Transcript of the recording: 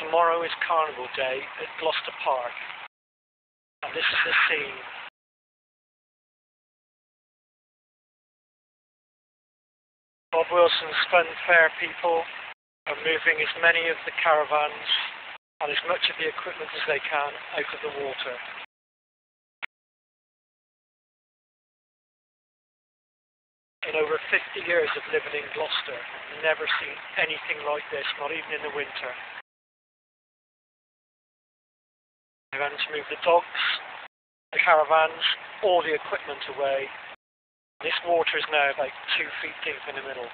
Tomorrow is Carnival Day at Gloucester Park, and this is the scene. Bob Wilson's fun fair people are moving as many of the caravans and as much of the equipment as they can out of the water. In over 50 years of living in Gloucester, I've never seen anything like this, not even in the winter. They're having to move the dogs, the caravans, all the equipment away. This water is now about 2 feet deep in the middle.